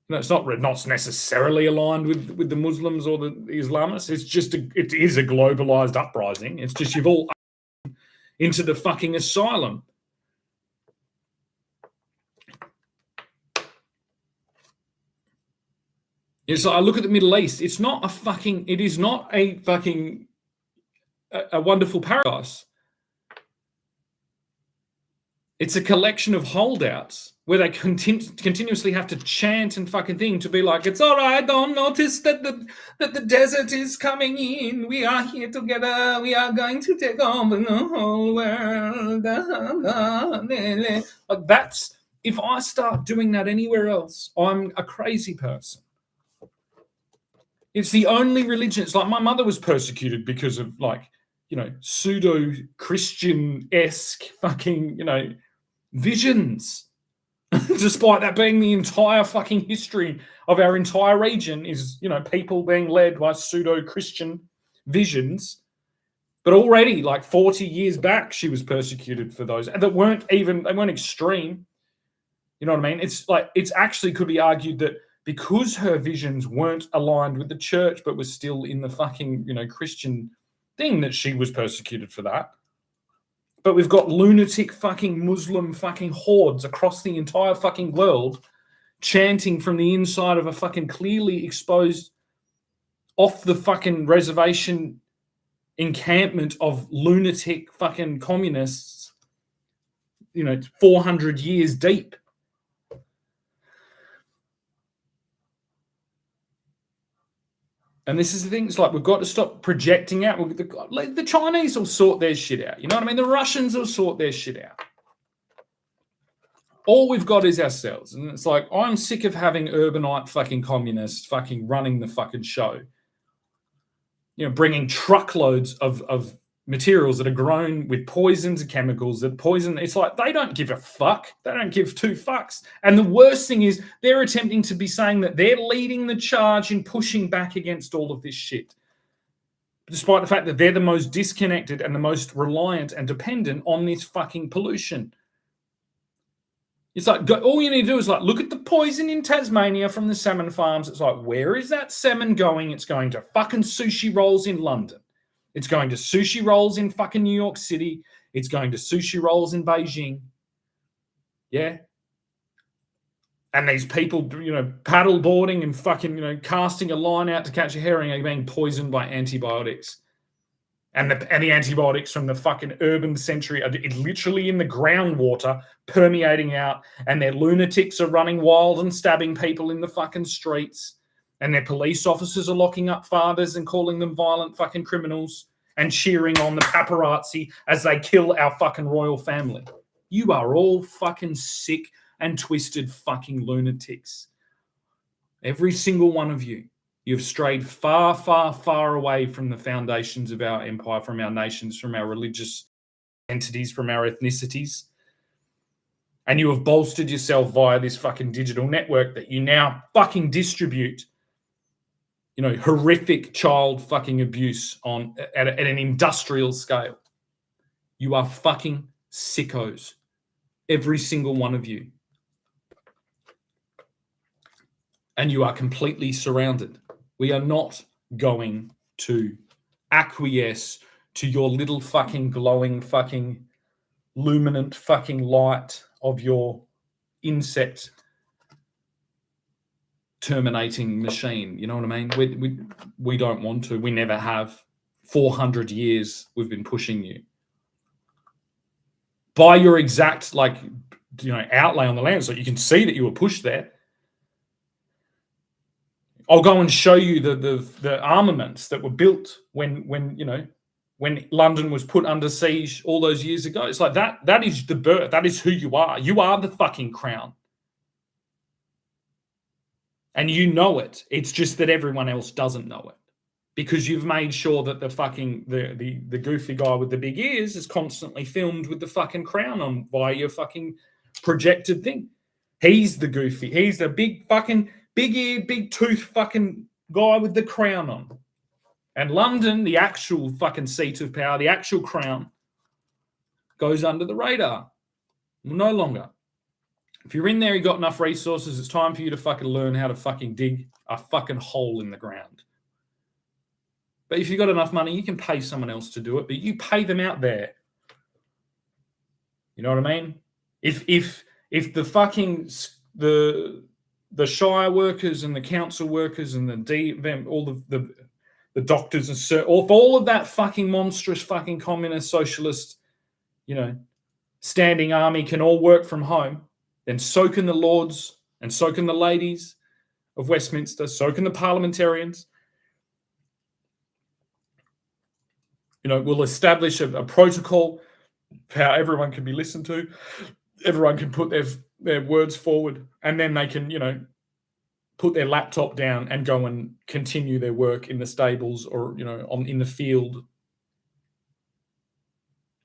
No, it's not necessarily aligned with the Muslims or the Islamists. It's just it is a globalized uprising. It's just you've all into the fucking asylum. It's like I look at the Middle East. It is not a fucking a wonderful paradise. It's a collection of holdouts where they continuously have to chant and fucking thing to be like, it's all right, don't notice that the desert is coming in. We are here together. We are going to take over the whole world. Like that's, if I start doing that anywhere else, I'm a crazy person. It's the only religion. It's like my mother was persecuted because of pseudo-Christian-esque fucking, visions. Despite that being the entire fucking history of our entire region is, people being led by pseudo-Christian visions. But already, 40 years back, she was persecuted for those. And they weren't extreme. You know what I mean? It's actually could be argued that because her visions weren't aligned with the church, but was still in the fucking, Christian thing, that she was persecuted for that. But we've got lunatic fucking Muslim fucking hordes across the entire fucking world chanting from the inside of a fucking clearly exposed off the fucking reservation encampment of lunatic fucking communists, 400 years deep. And this is the thing. It's like we've got to stop projecting out. The Chinese will sort their shit out. You know what I mean? The Russians will sort their shit out. All we've got is ourselves. And it's like, I'm sick of having urbanite fucking communists fucking running the fucking show. Bringing truckloads of materials that are grown with poisons and chemicals that poison. It's like they don't give a fuck. They don't give two fucks. And the worst thing is they're attempting to be saying that they're leading the charge in pushing back against all of this shit. Despite the fact that they're the most disconnected and the most reliant and dependent on this fucking pollution. It's like, all you need to do is look at the poison in Tasmania from the salmon farms. It's like, where is that salmon going? It's going to fucking sushi rolls in London. It's going to sushi rolls in fucking New York City. It's going to sushi rolls in Beijing. Yeah. And these people, paddle boarding and fucking, casting a line out to catch a herring are being poisoned by antibiotics. And the antibiotics from the fucking urban century are literally in the groundwater, permeating out, and their lunatics are running wild and stabbing people in the fucking streets. And their police officers are locking up fathers and calling them violent fucking criminals and cheering on the paparazzi as they kill our fucking royal family. You are all fucking sick and twisted fucking lunatics. Every single one of you. You've strayed far, far, far away from the foundations of our empire, from our nations, from our religious entities, from our ethnicities. And you have bolstered yourself via this fucking digital network that you now fucking distribute, horrific child fucking abuse at an industrial scale. You are fucking sickos. Every single one of you. And you are completely surrounded. We are not going to acquiesce to your little fucking glowing fucking luminant fucking light of your insect terminating machine. You know what I mean? We don't want to. We never have. 400 years we've been pushing you. By your exact outlay on the land so you can see that you were pushed there. I'll go and show you the armaments that were built when when London was put under siege all those years ago. It's like that is the birth. That is who you are. You are the fucking crown. And you know it. It's just that everyone else doesn't know it. Because you've made sure that the fucking the goofy guy with the big ears is constantly filmed with the fucking crown on via your fucking projected thing. He's the goofy. He's the big fucking big ear, big tooth fucking guy with the crown on. And London, the actual fucking seat of power, the actual crown, goes under the radar. No longer. If you're in there, you got enough resources, it's time for you to fucking learn how to fucking dig a fucking hole in the ground. But if you've got enough money, you can pay someone else to do it, but you pay them out there. You know what I mean? If the fucking the shire workers and the council workers and all the doctors and all of that fucking monstrous fucking communist socialist, standing army can all work from home, then so can the lords and so can the ladies of Westminster, so can the parliamentarians. We'll establish a protocol for how everyone can be listened to. Everyone can put their words forward, and then they can, put their laptop down and go and continue their work in the stables or, in the field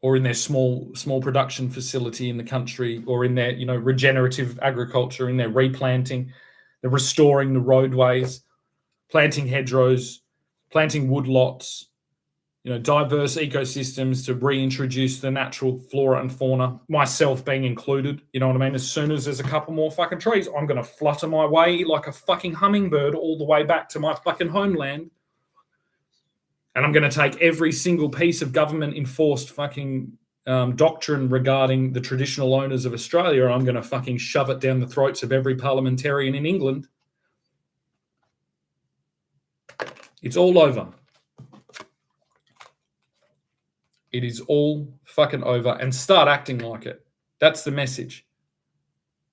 or in their small production facility in the country or in their, regenerative agriculture, in their replanting, they're restoring the roadways, planting hedgerows, planting woodlots, diverse ecosystems to reintroduce the natural flora and fauna, myself being included. You know what I mean? As soon as there's a couple more fucking trees, I'm going to flutter my way like a fucking hummingbird all the way back to my fucking homeland. And I'm going to take every single piece of government enforced fucking doctrine regarding the traditional owners of Australia, and I'm going to fucking shove it down the throats of every parliamentarian in England. It's all over. It is all fucking over, and start acting like it. That's the message.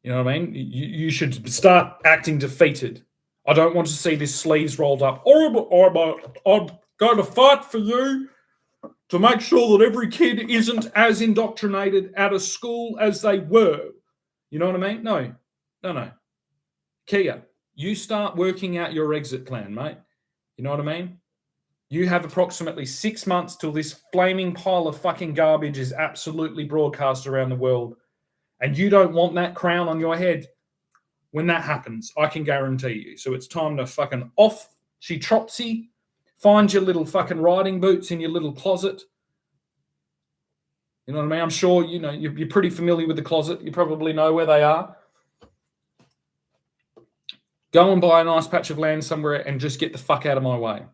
You know what I mean? You should start acting defeated. I don't want to see this sleeves rolled up. I'm going to fight for you to make sure that every kid isn't as indoctrinated out of school as they were. You know what I mean? No. Kia, you start working out your exit plan, mate. You know what I mean? You have approximately 6 months till this flaming pile of fucking garbage is absolutely broadcast around the world. And you don't want that crown on your head when that happens, I can guarantee you. So it's time to fucking off she tropsy, find your little fucking riding boots in your little closet. You know what I mean? I'm sure, you're pretty familiar with the closet. You probably know where they are. Go and buy a nice patch of land somewhere and just get the fuck out of my way.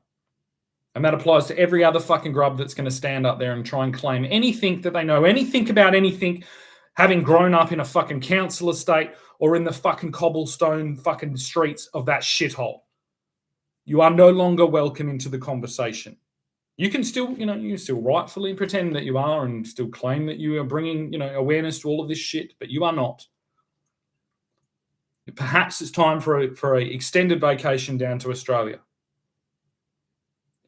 And that applies to every other fucking grub that's going to stand up there and try and claim anything that they know, anything about anything, having grown up in a fucking council estate or in the fucking cobblestone fucking streets of that shithole. You are no longer welcome into the conversation. You can still, you can still rightfully pretend that you are and still claim that you are bringing, awareness to all of this shit, but you are not. Perhaps it's time for a extended vacation down to Australia.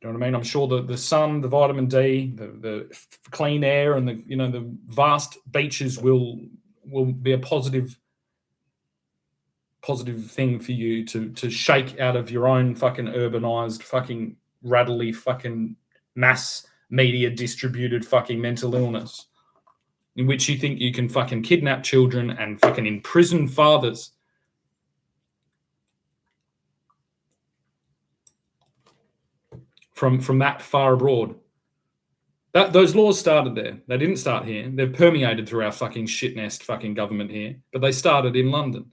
You know what I mean? I'm sure the sun, the vitamin D, the clean air, and the vast beaches will be a positive thing for you to shake out of your own fucking urbanized fucking rattly fucking mass media distributed fucking mental illness in which you think you can fucking kidnap children and fucking imprison fathers. From that far abroad. Those laws started there. They didn't start here. They've permeated through our fucking shit nest fucking government here, but they started in London.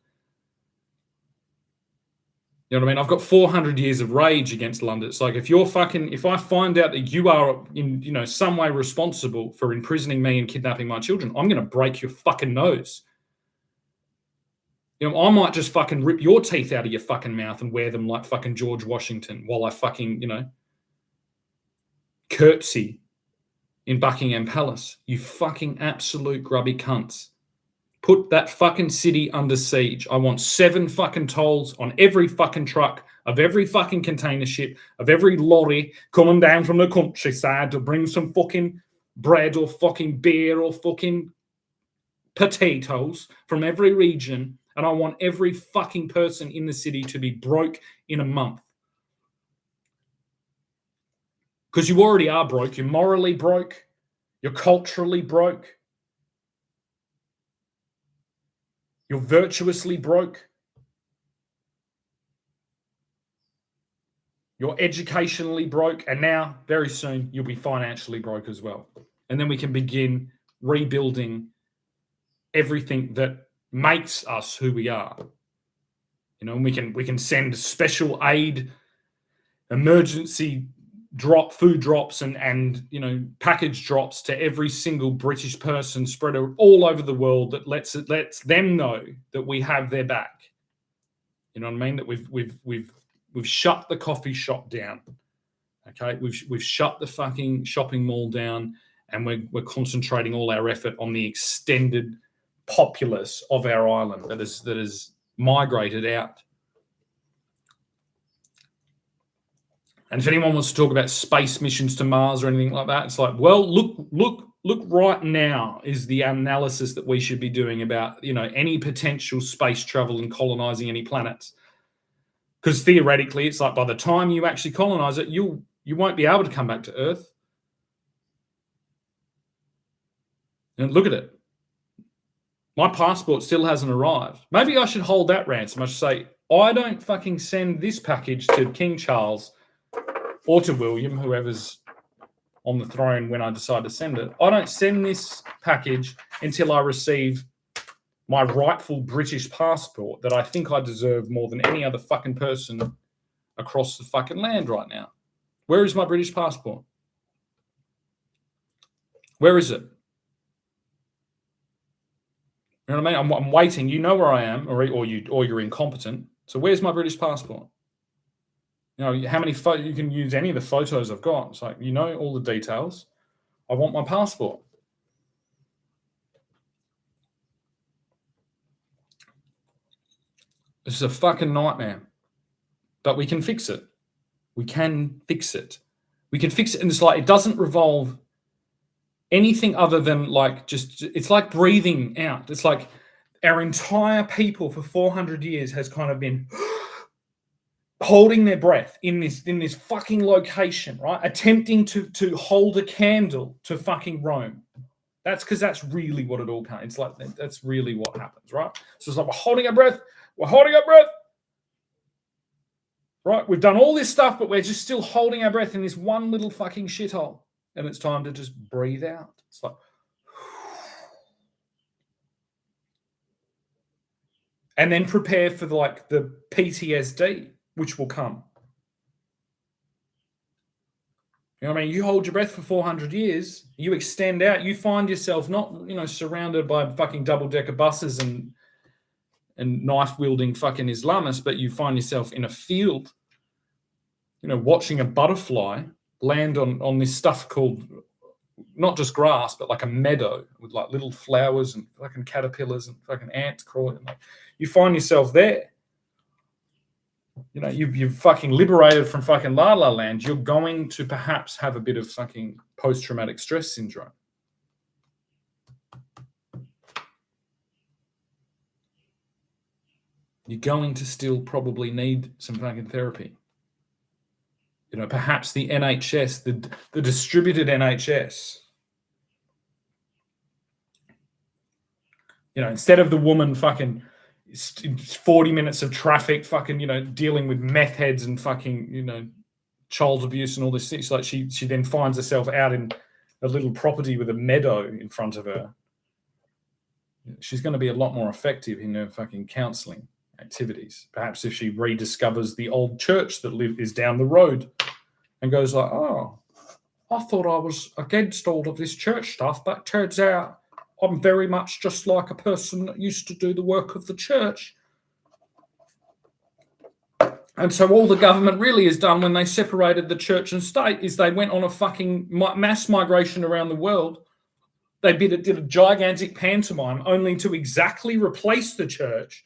You know what I mean? I've got 400 years of rage against London. It's like if I find out that you are in some way responsible for imprisoning me and kidnapping my children, I'm going to break your fucking nose. I might just fucking rip your teeth out of your fucking mouth and wear them like fucking George Washington while I fucking, curtsy in Buckingham Palace. You fucking absolute grubby cunts. Put that fucking city under siege. I want 7 fucking tolls on every fucking truck of every fucking container ship, of every lorry coming down from the countryside to bring some fucking bread or fucking beer or fucking potatoes from every region. And I want every fucking person in the city to be broke in a month. Because you already are broke. You're morally broke. You're culturally broke. You're virtuously broke. You're educationally broke. And now, very soon, you'll be financially broke as well. And then we can begin rebuilding everything that makes us who we are. You know, and we can send special aid, emergency food drops and you know, package drops to every single British person spread all over the world that lets them know that we have their back. You know what I mean? That we've shut the coffee shop down. Okay, we've shut the fucking shopping mall down, and we're concentrating all our effort on the extended populace of our island that is migrated out. And if anyone wants to talk about space missions to Mars or anything like that, it's like, well, look right now is the analysis that we should be doing about, you know, any potential space travel and colonizing any planets. Because theoretically, it's like by the time you actually colonize it, you won't be able to come back to Earth. And look at it. My passport still hasn't arrived. Maybe I should hold that ransom. I should say, I don't fucking send this package to King Charles or to William, whoever's on the throne when I decide to send it. I don't send this package until I receive my rightful British passport that I think I deserve more than any other fucking person across the fucking land right now. Where is my British passport? Where is it? You know what I mean? I'm waiting. You know where I am, or you're incompetent. So where's my British passport? You know, how many you can use any of the photos I've got. It's like, you know, all the details. I want my passport. This is a fucking nightmare. But we can fix it. We can fix it. We can fix it. And it's like, it doesn't revolve anything other than like just, it's like breathing out. It's like our entire people for 400 years has kind of been holding their breath in this fucking location, right? Attempting to hold a candle to fucking Rome. That's because that's really what it all comes. It's like that's really what happens, right? So it's like we're holding our breath. Right? We've done all this stuff, but we're just still holding our breath in this one little fucking shithole. And it's time to just breathe out. It's like, and then prepare for the PTSD, which will come. You know what I mean? You hold your breath for 400 years, you extend out, you find yourself not, you know, surrounded by fucking double-decker buses and knife-wielding fucking Islamists, but you find yourself in a field, you know, watching a butterfly land on this stuff called not just grass, but like a meadow with like little flowers and fucking caterpillars and fucking ants crawling. Like, you find yourself there. You know, you've fucking liberated from fucking La La Land. You're going to perhaps have a bit of fucking post-traumatic stress syndrome. You're going to still probably need some fucking therapy. You know, perhaps the NHS, the distributed NHS. You know, instead of the woman fucking 40 minutes of traffic, fucking, you know, dealing with meth heads and fucking, you know, child abuse and all this things, like she then finds herself out in a little property with a meadow in front of her. She's going to be a lot more effective in her fucking counselling activities. Perhaps if she rediscovers the old church that is down the road and goes like, oh, I thought I was against all of this church stuff, but turns out I'm very much just like a person that used to do the work of the church. And so all the government really has done when they separated the church and state is they went on a fucking mass migration around the world. They did a gigantic pantomime only to exactly replace the church.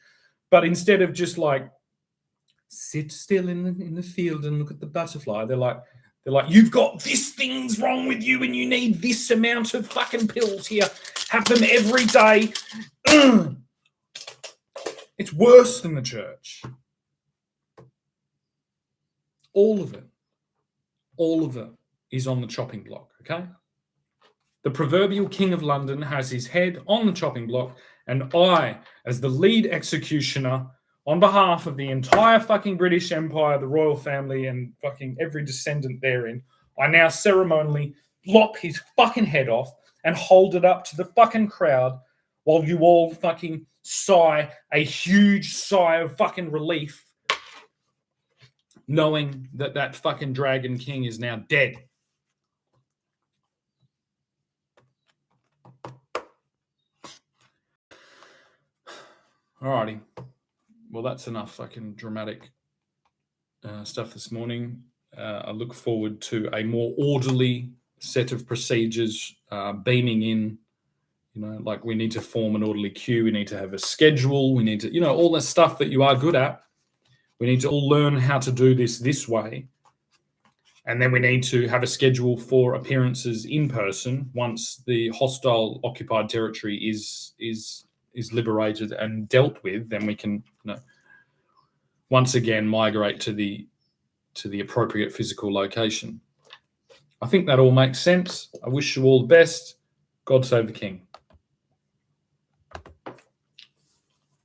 But instead of just like sit still in the field and look at the butterfly. They're like, you've got this thing's wrong with you and you need this amount of fucking pills here. Have them every day. Ugh. It's worse than the church. All of it is on the chopping block, okay? The proverbial King of London has his head on the chopping block, and I, as the lead executioner, on behalf of the entire fucking British Empire, the royal family, and fucking every descendant therein, I now ceremonially lop his fucking head off and hold it up to the fucking crowd while you all fucking sigh a huge sigh of fucking relief, knowing that that fucking Dragon King is now dead. Alrighty. Well, that's enough fucking dramatic stuff this morning. I look forward to a more orderly set of procedures beaming in. You know, like we need to form an orderly queue. We need to have a schedule. We need to, you know, all the stuff that you are good at. We need to all learn how to do this way. And then we need to have a schedule for appearances in person once the hostile occupied territory is liberated and dealt with. Then we can, you know, once again migrate to the appropriate physical location. I think that all makes sense. I wish you all the best. God save the King.